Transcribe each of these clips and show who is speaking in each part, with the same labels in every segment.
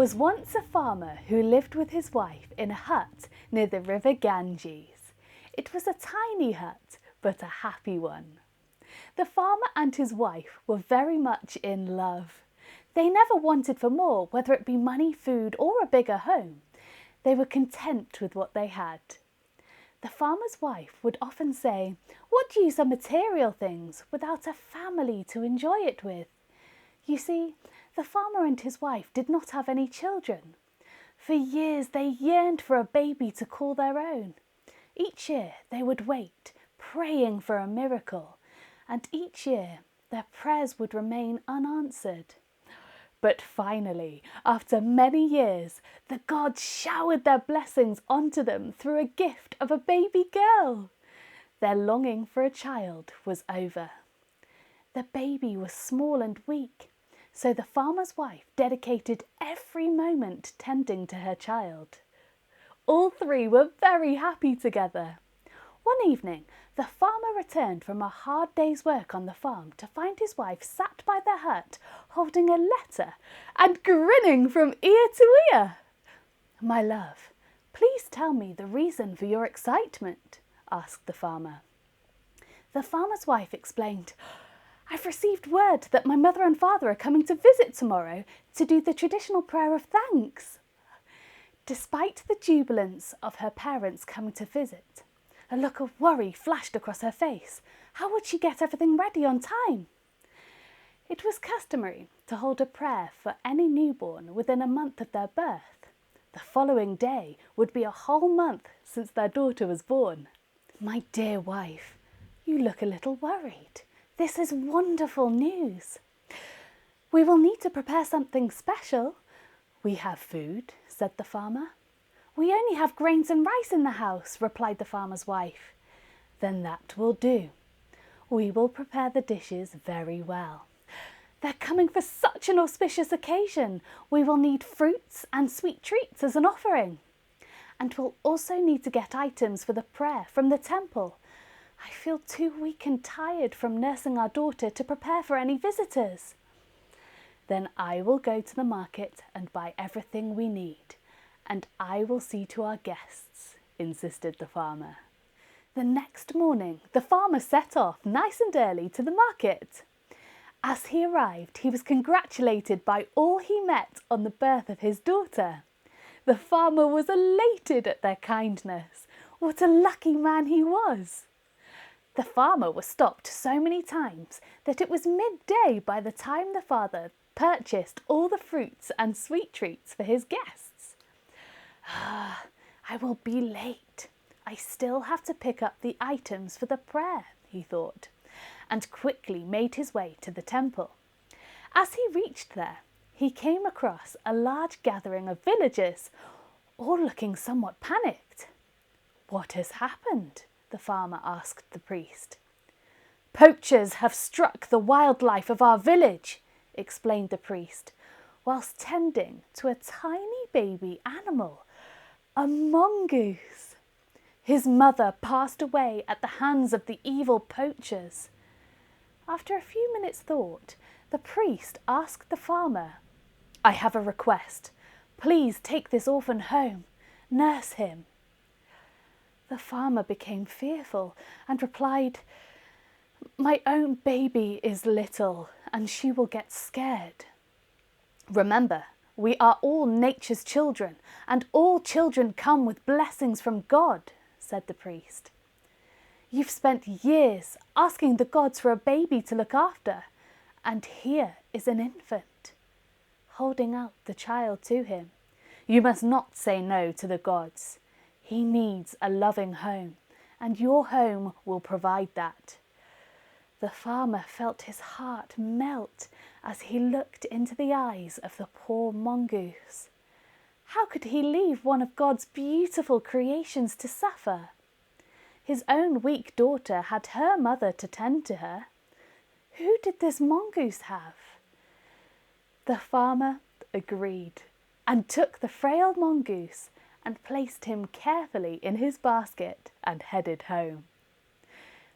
Speaker 1: was once a farmer who lived with his wife in a hut near the river Ganges. It was a tiny hut, but a happy one. The farmer and his wife were very much in love. They never wanted for more, whether it be money, food, or a bigger home. They were content with what they had. The farmer's wife would often say, "What use are material things without a family to enjoy it with?" You see, the farmer and his wife did not have any children. For years they yearned for a baby to call their own. Each year they would wait, praying for a miracle, and each year their prayers would remain unanswered. But finally, after many years, the gods showered their blessings onto them through a gift of a baby girl. Their longing for a child was over. The baby was small and weak, so the farmer's wife dedicated every moment tending to her child. All three were very happy together. One evening, the farmer returned from a hard day's work on the farm to find his wife sat by the hut holding a letter and grinning from ear to ear. "My love, please tell me the reason for your excitement," asked the farmer. The farmer's wife explained, "I've received word that my mother and father are coming to visit tomorrow to do the traditional prayer of thanks." Despite the jubilance of her parents coming to visit, a look of worry flashed across her face. How would she get everything ready on time? It was customary to hold a prayer for any newborn within a month of their birth. The following day would be a whole month since their daughter was born. "My dear wife, you look a little worried. This is wonderful news." "We will need to prepare something special." "We have food," said the farmer. "We only have grains and rice in the house," replied the farmer's wife. "Then that will do. We will prepare the dishes very well. They're coming for such an auspicious occasion. We will need fruits and sweet treats as an offering. And we'll also need to get items for the prayer from the temple. I feel too weak and tired from nursing our daughter to prepare for any visitors." "Then I will go to the market and buy everything we need, and I will see to our guests," insisted the farmer. The next morning, the farmer set off nice and early to the market. As he arrived, he was congratulated by all he met on the birth of his daughter. The farmer was elated at their kindness. What a lucky man he was! The farmer was stopped so many times that it was midday by the time the father purchased all the fruits and sweet treats for his guests. I will be late. I still have to pick up the items for the prayer," he thought, and quickly made his way to the temple. As he reached there, he came across a large gathering of villagers, all looking somewhat panicked. "What has happened?" the farmer asked the priest. "Poachers have struck the wildlife of our village," explained the priest, whilst tending to a tiny baby animal, a mongoose. His mother passed away at the hands of the evil poachers. After a few minutes' thought, the priest asked the farmer, "I have a request. Please take this orphan home. Nurse him." The farmer became fearful and replied, "My own baby is little and she will get scared." "Remember, we are all nature's children and all children come with blessings from God," said the priest. "You've spent years asking the gods for a baby to look after, and here is an infant," holding out the child to him. "You must not say no to the gods. He needs a loving home, and your home will provide that." The farmer felt his heart melt as he looked into the eyes of the poor mongoose. How could he leave one of God's beautiful creations to suffer? His own weak daughter had her mother to tend to her. Who did this mongoose have? The farmer agreed and took the frail mongoose and placed him carefully in his basket and headed home.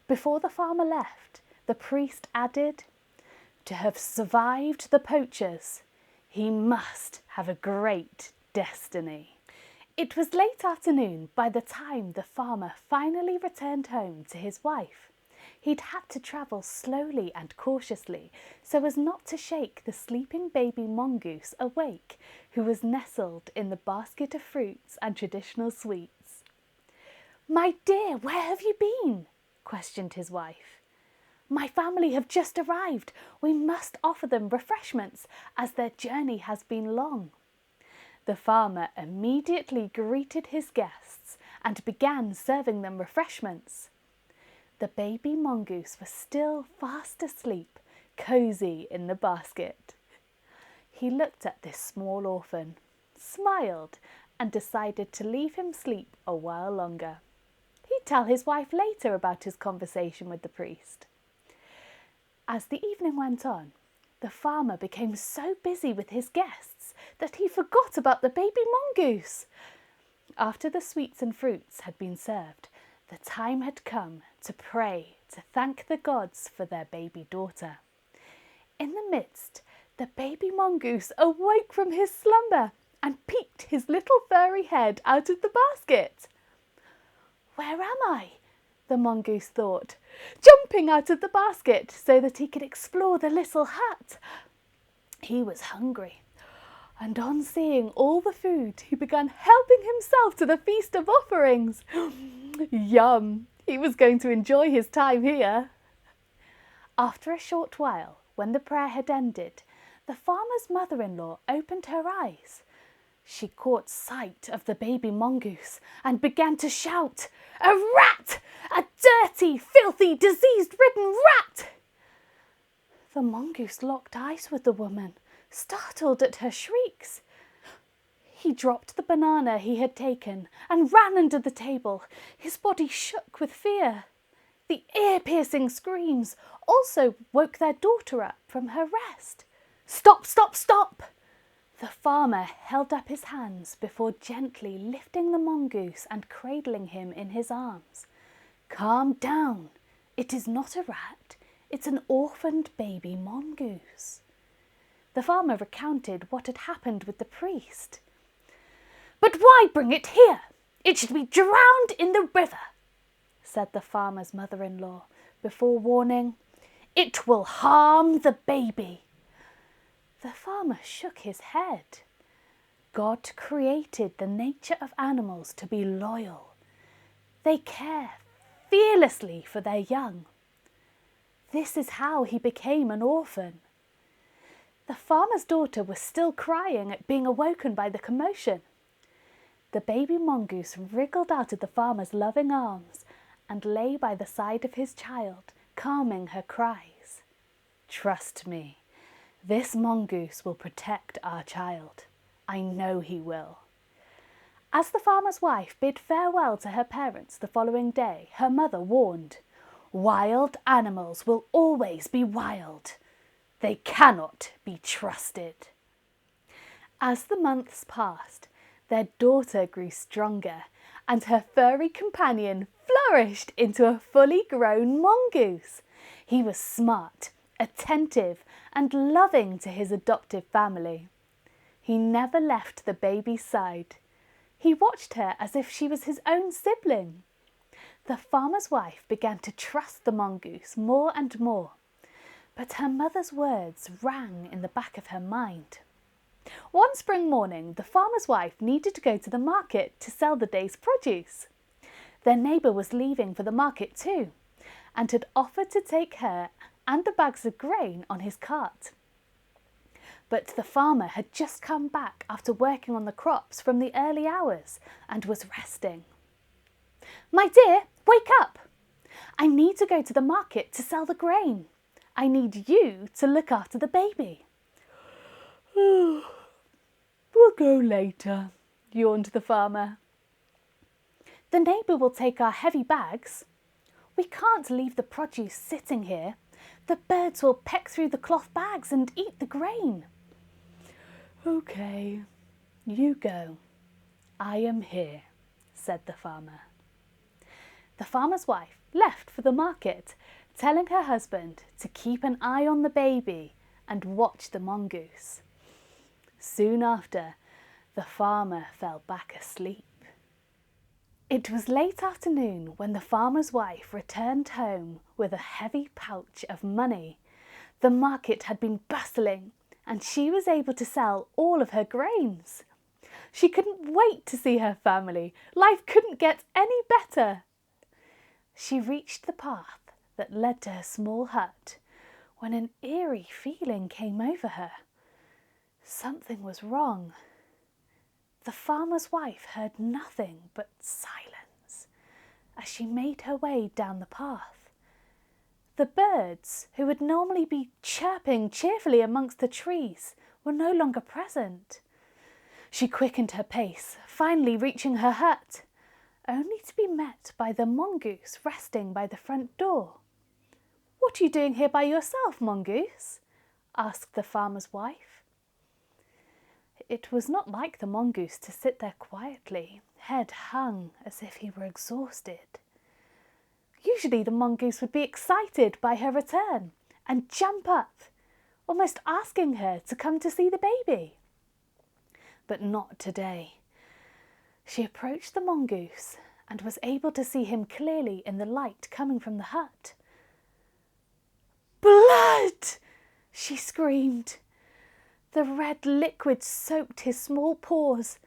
Speaker 1: Before the farmer left, the priest added, "To have survived the poachers, He must have a great destiny. It was late afternoon by the time the farmer finally returned home to his wife. He'd had to travel slowly and cautiously so as not to shake the sleeping baby mongoose awake, who was nestled in the basket of fruits and traditional sweets. "My dear, where have you been?" questioned his wife. "My family have just arrived. We must offer them refreshments as their journey has been long." The farmer immediately greeted his guests and began serving them refreshments. The baby mongoose was still fast asleep, cosy in the basket. He looked at this small orphan, smiled, and decided to leave him sleep a while longer. He'd tell his wife later about his conversation with the priest. As the evening went on, the farmer became so busy with his guests that he forgot about the baby mongoose. After the sweets and fruits had been served, the time had come to pray to thank the gods for their baby daughter. In the midst, the baby mongoose awoke from his slumber and peeked his little furry head out of the basket. "Where am I?" the mongoose thought, jumping out of the basket so that he could explore the little hut. He was hungry, and on seeing all the food, he began helping himself to the feast of offerings. Yum! He was going to enjoy his time here. After a short while, when the prayer had ended, the farmer's mother-in-law opened her eyes. She caught sight of the baby mongoose and began to shout, "A rat! A dirty, filthy, disease-ridden rat!" The mongoose locked eyes with the woman, startled at her shrieks. He dropped the banana he had taken and ran under the table. His body shook with fear. The ear-piercing screams also woke their daughter up from her rest. "Stop, stop, stop!" The farmer held up his hands before gently lifting the mongoose and cradling him in his arms. "Calm down. It is not a rat. It's an orphaned baby mongoose." The farmer recounted what had happened with the priest. "But why bring it here? It should be drowned in the river," said the farmer's mother-in-law, before warning, "It will harm the baby." The farmer shook his head. God created the nature of animals to be loyal. They care fearlessly for their young. This is how he became an orphan. The farmer's daughter was still crying at being awoken by the commotion. The baby mongoose wriggled out of the farmer's loving arms and lay by the side of his child, calming her cries. "Trust me, this mongoose will protect our child. I know he will." As the farmer's wife bid farewell to her parents the following day, her mother warned, "Wild animals will always be wild. They cannot be trusted." As the months passed, their daughter grew stronger and her furry companion flourished into a fully grown mongoose. He was smart, attentive and loving to his adoptive family. He never left the baby's side. He watched her as if she was his own sibling. The farmer's wife began to trust the mongoose more and more, but her mother's words rang in the back of her mind. One spring morning, the farmer's wife needed to go to the market to sell the day's produce. Their neighbour was leaving for the market too, and had offered to take her and the bags of grain on his cart. But the farmer had just come back after working on the crops from the early hours and was resting. "My dear, wake up! I need to go to the market to sell the grain. I need you to look after the baby." "We'll go later," yawned the farmer. "The neighbour will take our heavy bags. We can't leave the produce sitting here. The birds will peck through the cloth bags and eat the grain." "Okay, you go. I am here," said the farmer. The farmer's wife left for the market, telling her husband to keep an eye on the baby and watch the mongoose. Soon after, the farmer fell back asleep. It was late afternoon when the farmer's wife returned home with a heavy pouch of money. The market had been bustling, and she was able to sell all of her grains. She couldn't wait to see her family. Life couldn't get any better. She reached the path that led to her small hut when an eerie feeling came over her. Something was wrong. The farmer's wife heard nothing but silence as she made her way down the path. The birds, who would normally be chirping cheerfully amongst the trees, were no longer present. She quickened her pace, finally reaching her hut, only to be met by the mongoose resting by the front door. "What are you doing here by yourself, mongoose?" asked the farmer's wife. It was not like the mongoose to sit there quietly, head hung as if he were exhausted. Usually the mongoose would be excited by her return and jump up, almost asking her to come to see the baby. But not today. She approached the mongoose and was able to see him clearly in the light coming from the hut. "Blood!" she screamed. The red liquid soaked his small pores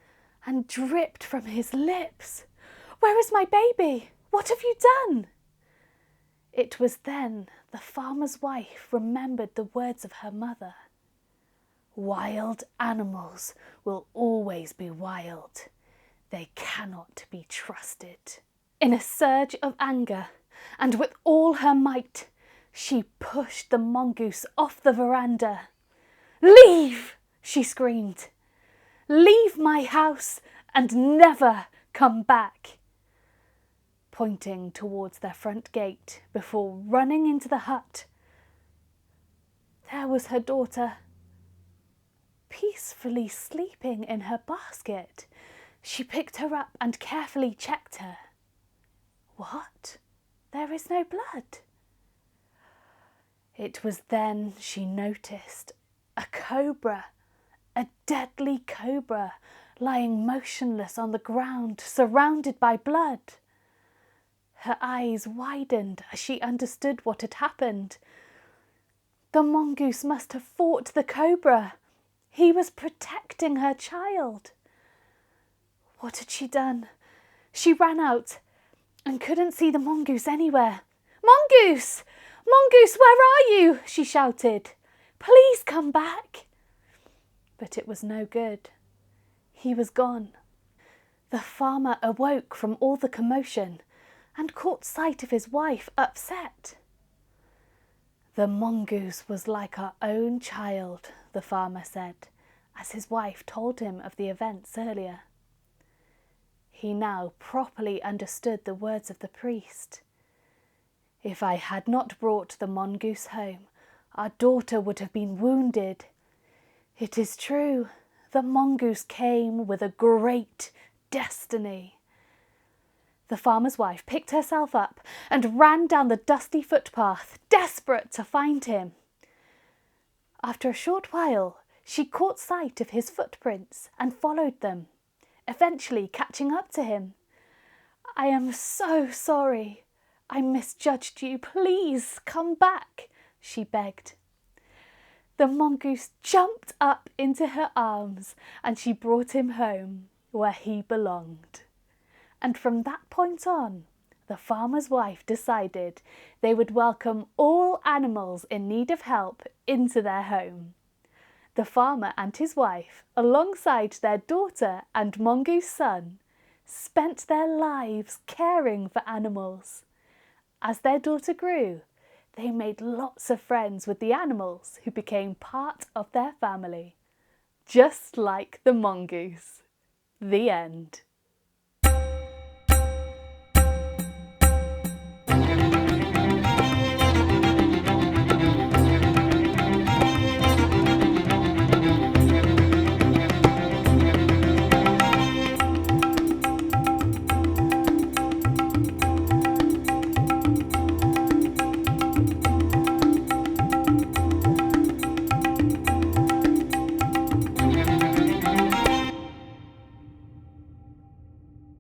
Speaker 1: and dripped from his lips. "Where is my baby? What have you done?" It was then the farmer's wife remembered the words of her mother. "Wild animals will always be wild. They cannot be trusted." In a surge of anger, and with all her might, she pushed the mongoose off the veranda. "Leave!" she screamed. "Leave my house and never come back," pointing towards their front gate before running into the hut. There was her daughter, peacefully sleeping in her basket. She picked her up and carefully checked her. What? There is no blood. It was then she noticed a cobra, a deadly cobra, lying motionless on the ground, surrounded by blood. Her eyes widened as she understood what had happened. The mongoose must have fought the cobra. He was protecting her child. What had she done? She ran out and couldn't see the mongoose anywhere. "Mongoose! Mongoose, where are you?" she shouted. "Please come back." But it was no good. He was gone. The farmer awoke from all the commotion and caught sight of his wife upset. "The mongoose was like our own child," the farmer said, as his wife told him of the events earlier. He now properly understood the words of the priest. "If I had not brought the mongoose home, our daughter would have been wounded. It is true, the mongoose came with a great destiny." The farmer's wife picked herself up and ran down the dusty footpath, desperate to find him. After a short while, she caught sight of his footprints and followed them, eventually catching up to him. "I am so sorry. I misjudged you. Please come back," she begged. The mongoose jumped up into her arms and she brought him home where he belonged. And from that point on, the farmer's wife decided they would welcome all animals in need of help into their home. The farmer and his wife, alongside their daughter and mongoose son, spent their lives caring for animals. As their daughter grew, they made lots of friends with the animals who became part of their family, just like the mongoose. The end.